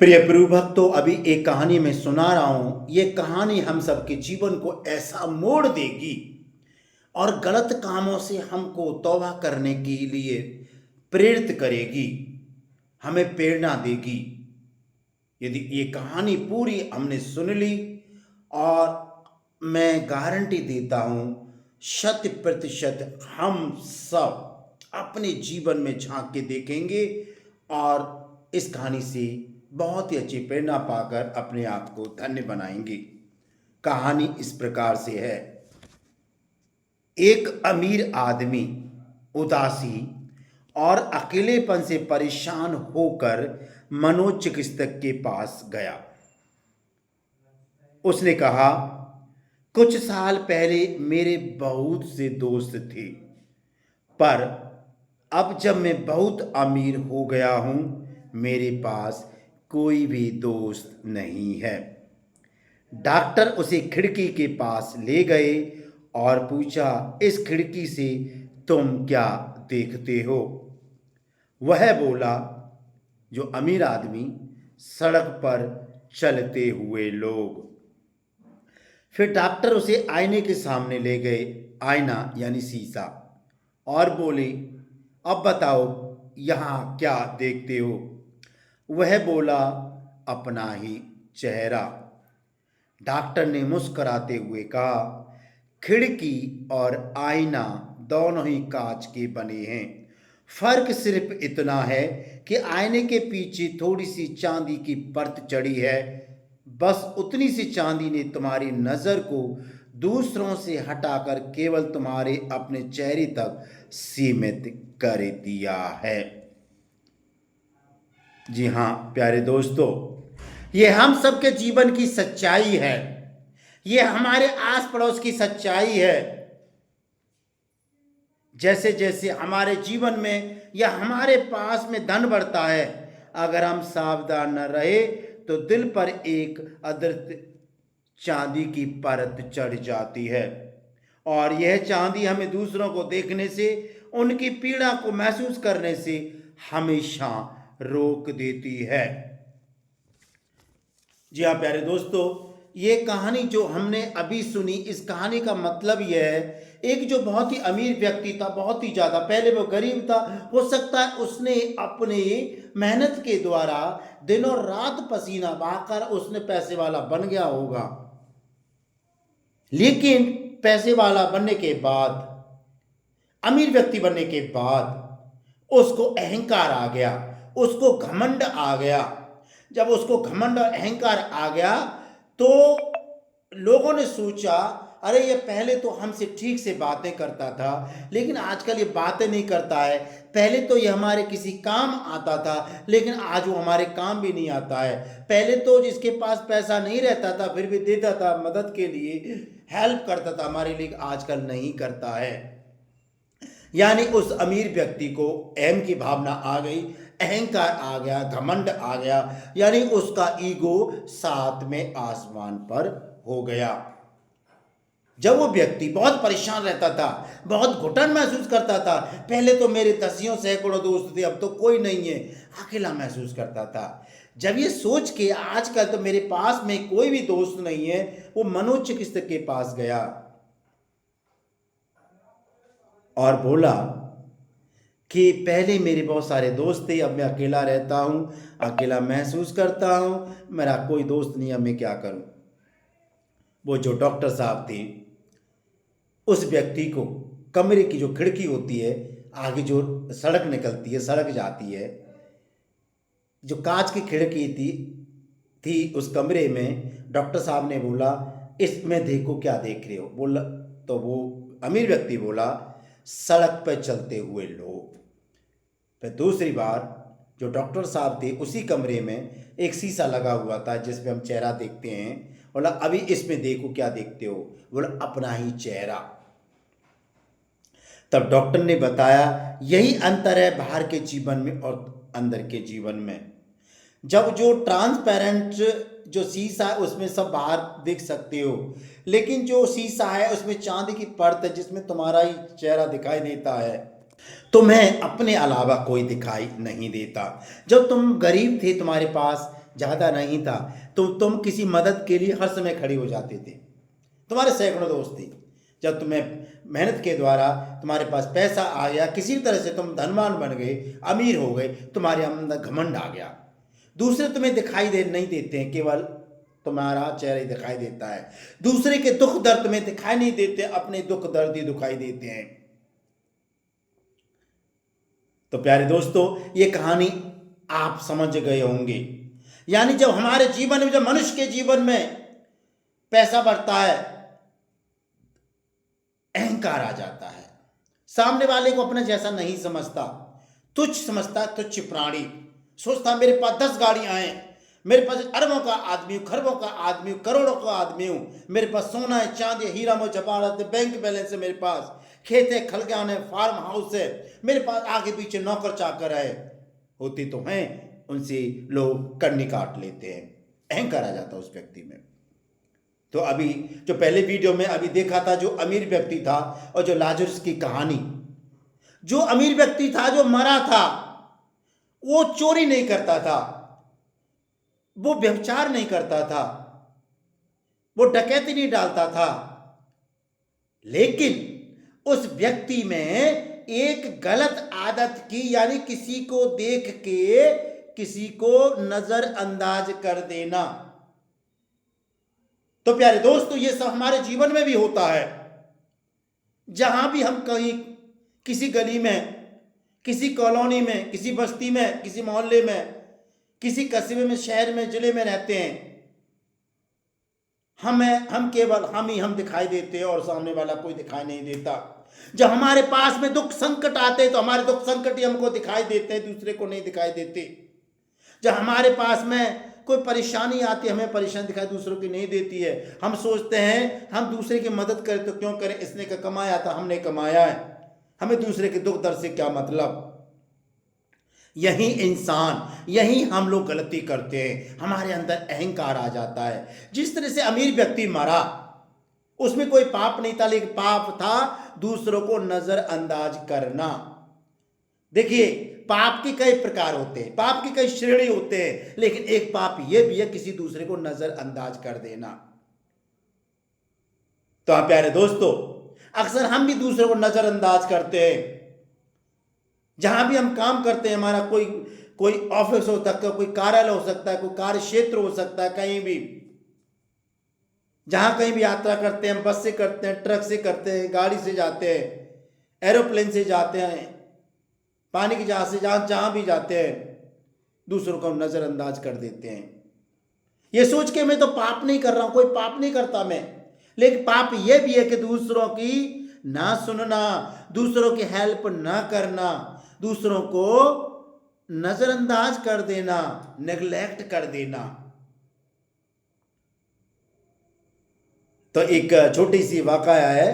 प्रिय प्रभु भक्तों, अभी एक कहानी मैं सुना रहा हूं। ये कहानी हम सबके जीवन को ऐसा मोड़ देगी और गलत कामों से हमको तौबा करने के लिए प्रेरित करेगी, हमें प्रेरणा देगी। यदि ये कहानी पूरी हमने सुन ली, और मैं गारंटी देता हूं 100% हम सब अपने जीवन में झांक के देखेंगे और इस कहानी से बहुत ही अच्छी प्रेरणा पाकर अपने आप को धन्य बनाएंगे। कहानी इस प्रकार से है। एक अमीर आदमी उदासी और अकेलेपन से परेशान होकर मनोचिकित्सक के पास गया। उसने कहा, कुछ साल पहले मेरे बहुत से दोस्त थे, पर अब जब मैं बहुत अमीर हो गया हूं, मेरे पास कोई भी दोस्त नहीं है। डॉक्टर उसे खिड़की के पास ले गए और पूछा, इस खिड़की से तुम क्या देखते हो? वह बोला, जो अमीर आदमी, सड़क पर चलते हुए लोग। फिर डॉक्टर उसे आईने के सामने ले गए, आईना यानी शीशा, और बोले, अब बताओ यहाँ क्या देखते हो? वह बोला, अपना ही चेहरा। डॉक्टर ने मुस्कुराते हुए कहा, खिड़की और आईना दोनों ही कांच के बने हैं। फर्क सिर्फ इतना है कि आईने के पीछे थोड़ी सी चांदी की परत चढ़ी है। बस उतनी सी चांदी ने तुम्हारी नज़र को दूसरों से हटाकर केवल तुम्हारे अपने चेहरे तक सीमित कर दिया है। जी हाँ प्यारे दोस्तों, ये हम सबके जीवन की सच्चाई है। ये हमारे आस पड़ोस की सच्चाई है। जैसे जैसे हमारे जीवन में या हमारे पास में धन बढ़ता है, अगर हम सावधान न रहे तो दिल पर एक अदृश्य चांदी की परत चढ़ जाती है, और यह चांदी हमें दूसरों को देखने से, उनकी पीड़ा को महसूस करने से हमेशा रोक देती है। जी हाँ प्यारे दोस्तों, ये कहानी जो हमने अभी सुनी, इस कहानी का मतलब यह है, एक जो बहुत ही अमीर व्यक्ति था, बहुत ही ज़्यादा, पहले वो गरीब था, हो सकता है उसने अपने मेहनत के द्वारा दिनों रात पसीना बहाकर उसने पैसे वाला बन गया होगा। लेकिन पैसे वाला बनने के बाद, अमीर व्यक्ति बनने के बाद उसको अहंकार आ गया, उसको घमंड आ गया। जब उसको घमंड और अहंकार आ गया तो लोगों ने सोचा, अरे ये पहले तो हमसे ठीक से बातें करता था, लेकिन आजकल ये बातें नहीं करता है। पहले तो ये हमारे किसी काम आता था, लेकिन आज वो हमारे काम भी नहीं आता है। पहले तो जिसके पास पैसा नहीं रहता था फिर भी देता था, मदद के लिए हेल्प करता था हमारे लिए, आजकल नहीं करता है। यानी उस अमीर व्यक्ति को अहम की भावना आ गई, अहंकार आ गया, घमंड आ गया, यानी उसका ईगो सातवें आसमान पर हो गया। जब वो व्यक्ति बहुत परेशान रहता था, बहुत घुटन महसूस करता था, पहले तो मेरे दसियों सैकड़ों दोस्त थे, अब तो कोई नहीं है, अकेला महसूस करता था। जब ये सोच के आजकल तो मेरे पास में कोई भी दोस्त नहीं है, वो मनोचिकित्सक के पास गया और बोला कि पहले मेरे बहुत सारे दोस्त थे, अब मैं अकेला रहता हूँ, अकेला महसूस करता हूँ, मेरा कोई दोस्त नहीं, अब मैं क्या करूँ? वो जो डॉक्टर साहब थे, उस व्यक्ति को कमरे की जो खिड़की होती है, आगे जो सड़क निकलती है, सड़क जाती है, जो कांच की खिड़की थी उस कमरे में, डॉक्टर साहब ने बोला, इसमें देखो क्या देख रहे हो? बोला, तो वो अमीर व्यक्ति बोला, सड़क पर चलते हुए लोग। फिर दूसरी बार जो डॉक्टर साहब थे, उसी कमरे में एक शीशा लगा हुआ था जिसमें हम चेहरा देखते हैं। बोला, अभी इसमें देखो क्या देखते हो? बोला, अपना ही चेहरा। तब डॉक्टर ने बताया, यही अंतर है बाहर के जीवन में और अंदर के जीवन में। जब जो ट्रांसपेरेंट जो शीशा है उसमें सब बाहर देख सकते हो, लेकिन जो शीशा है उसमें चांदी की परत है जिसमें तुम्हारा ही चेहरा दिखाई देता है, तुम्हें अपने अलावा कोई दिखाई नहीं देता। जब तुम गरीब थे, तुम्हारे पास ज़्यादा नहीं था तो तुम किसी मदद के लिए हर समय खड़े हो जाते थे। तुम्हारे सैकड़ों दोस्त थे। जब तुम्हें मेहनत के द्वारा तुम्हारे पास पैसा आ गया, किसी भी तरह से तुम धनवान बन गए, अमीर हो गए, तुम्हारे अंदर घमंड आ गया। दूसरे तुम्हें दिखाई दे नहीं देते हैं, केवल तुम्हारा चेहरा ही दिखाई देता है। दूसरे के दुख दर्द तुम्हें दिखाई नहीं देते, अपने दुख दर्द ही दिखाई देते हैं। तो प्यारे दोस्तों, ये कहानी आप समझ गए होंगे। यानी जब हमारे जीवन में, जब मनुष्य के जीवन में पैसा बढ़ता है, अहंकार आ जाता है, सामने वाले को अपने जैसा नहीं समझता, तुच्छ समझता, तुच्छ प्राणी सोचता मेरे पास 10 गाड़ियां हैं, मेरे पास अरबों का आदमी हूँ, खरबों का आदमी हूँ, करोड़ों का आदमी हूँ, मेरे पास सोना है, चांदी है, हीरा जवाहरात है, बैंक बैलेंस है, मेरे पास खेत है, खलिहान है, फार्म हाउस है, मेरे पास आगे पीछे नौकर चाकर है। होती तो हैं, उनसे लोग कन्नी काट लेते हैं। अहंकार आ जाता है उस व्यक्ति में। तो अभी जो पहले वीडियो में अभी देखा था, जो अमीर व्यक्ति था और जो लाजरस की कहानी, जो अमीर व्यक्ति था जो मरा था, वो चोरी नहीं करता था, वो व्यभिचार नहीं करता था, वो डकैती नहीं डालता था, लेकिन उस व्यक्ति में एक गलत आदत की, यानी किसी को देख के किसी को नजरअंदाज कर देना। तो प्यारे दोस्तों, ये सब हमारे जीवन में भी होता है। जहां भी हम कहीं किसी गली में, किसी कॉलोनी में, किसी बस्ती में, किसी मोहल्ले में, किसी कस्बे में, शहर में, जिले में रहते हैं, हम केवल हम दिखाई देते हैं और सामने वाला कोई दिखाई नहीं देता। जब हमारे पास में दुख संकट आते हैं तो हमारे दुख संकट ही हमको दिखाई देते हैं, दूसरे को नहीं दिखाई देते। जब हमारे पास में कोई परेशानी आती है, हमें परेशानी दिखाई दूसरों की नहीं देती है। हम सोचते हैं हम दूसरे की मदद करें तो क्यों करें, इसने का कमाया था, हमने कमाया है, हमें दूसरे के दुख दर्द से क्या मतलब। यही इंसान, यही हम लोग गलती करते हैं, हमारे अंदर अहंकार आ जाता है। जिस तरह से अमीर व्यक्ति मरा, उसमें कोई पाप नहीं था, लेकिन पाप था दूसरों को नजरअंदाज करना। देखिए, पाप के कई प्रकार होते हैं, पाप की कई श्रेणी होते हैं, लेकिन एक पाप यह भी है किसी दूसरे को नजरअंदाज कर देना। तो आप प्यारे दोस्तों, अक्सर हम भी दूसरे को नजरअंदाज करते हैं। जहां भी हम काम करते हैं, हमारा कोई ऑफिस हो सकता है, कोई कार्यालय हो सकता है, कोई कार्य क्षेत्र हो सकता है, कहीं भी जहां कहीं भी यात्रा करते हैं, हम बस से करते हैं, ट्रक से करते हैं, गाड़ी से जाते हैं, एरोप्लेन से जाते हैं, पानी की जहाज से, जहां भी जाते हैं, दूसरों को हम नजरअंदाज कर देते हैं। ये सोच के मैं तो पाप नहीं कर रहा हूं, कोई पाप नहीं करता मैं, लेकिन पाप यह भी है कि दूसरों की ना सुनना, दूसरों की हेल्प ना करना, दूसरों को नजरअंदाज कर देना, नेग्लेक्ट कर देना। तो एक छोटी सी वाकया है।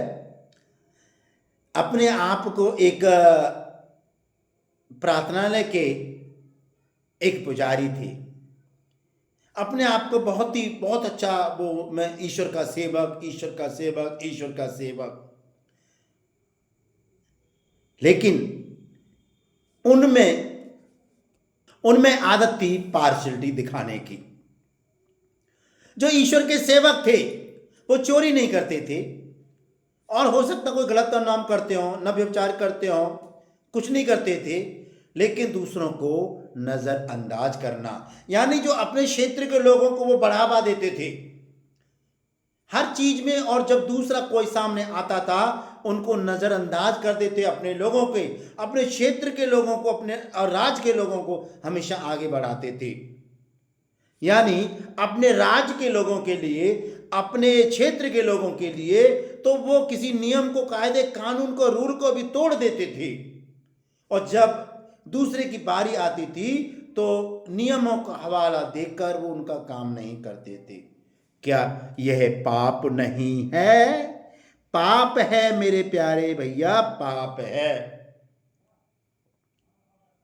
अपने आप को एक प्रार्थनालय के एक पुजारी थे, अपने आप को बहुत अच्छा, वो मैं ईश्वर का सेवक, ईश्वर का सेवक, ईश्वर का सेवक। लेकिन उनमें आदत थी पार्शियलिटी दिखाने की। जो ईश्वर के सेवक थे वो चोरी नहीं करते थे, और हो सकता कोई गलत नाम करते हो, न व्यभिचार करते हो, कुछ नहीं करते थे, लेकिन दूसरों को नजरअंदाज करना, यानी जो अपने क्षेत्र के लोगों को वो बढ़ावा देते थे हर चीज में, और जब दूसरा कोई सामने आता था उनको नजरअंदाज कर देते। अपने लोगों के, अपने क्षेत्र के लोगों को, अपने और राज्य के लोगों को हमेशा आगे बढ़ाते थे। यानी अपने राज्य के लोगों के लिए, अपने क्षेत्र के लोगों के लिए तो वो किसी नियम को, कायदे कानून को, रूल को भी तोड़ देते थे, और जब दूसरे की बारी आती थी तो नियमों का हवाला देकर वो उनका काम नहीं करते थे। क्या यह पाप नहीं है? पाप है मेरे प्यारे भैया, पाप है,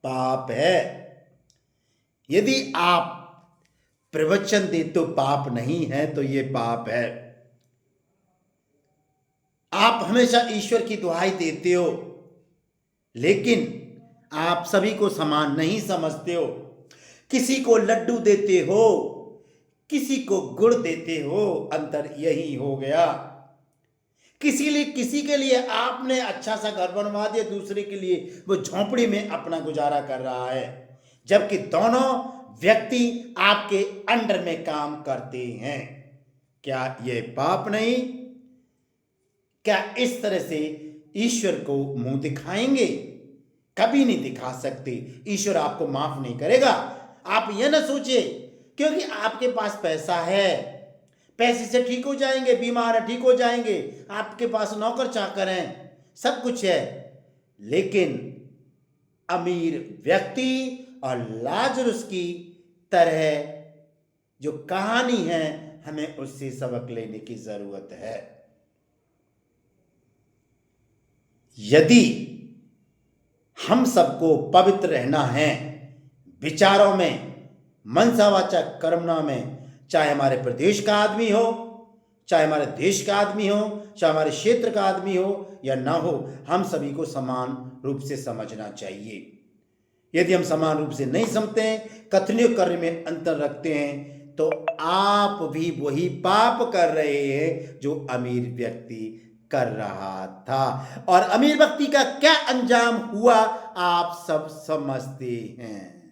पाप है। यदि आप प्रवचन दे तो पाप नहीं है, तो ये पाप है। आप हमेशा ईश्वर की दुहाई देते हो, लेकिन आप सभी को समान नहीं समझते हो। किसी को लड्डू देते हो, किसी को गुड़ देते हो, अंतर यही हो गया। किसी के लिए आपने अच्छा सा घर बनवा दिया, दूसरे के लिए वो झोंपड़ी में अपना गुजारा कर रहा है, जबकि दोनों व्यक्ति आपके अंडर में काम करते हैं। क्या ये पाप नहीं? क्या इस तरह से ईश्वर को मुंह दिखाएंगे? कभी नहीं दिखा सकते। ईश्वर आपको माफ नहीं करेगा। आप यह ना सोचे क्योंकि आपके पास पैसा है, पैसे से ठीक हो जाएंगे, बीमार है ठीक हो जाएंगे, आपके पास नौकर चाकर हैं, सब कुछ है। लेकिन अमीर व्यक्ति और लाजरुस की तरह जो कहानी है, हमें उससे सबक लेने की जरूरत है। यदि हम सबको पवित्र रहना है विचारों में, मनसा वाचा कर्मणा में, चाहे हमारे प्रदेश का आदमी हो, चाहे हमारे देश का आदमी हो, चाहे हमारे क्षेत्र का आदमी हो या ना हो, हम सभी को समान रूप से समझना चाहिए। यदि हम समान रूप से नहीं समझते हैं, कथनी और कर्म में अंतर रखते हैं, तो आप भी वही पाप कर रहे हैं जो अमीर व्यक्ति कर रहा था। और अमीर व्यक्ति का क्या अंजाम हुआ आप सब समझते हैं।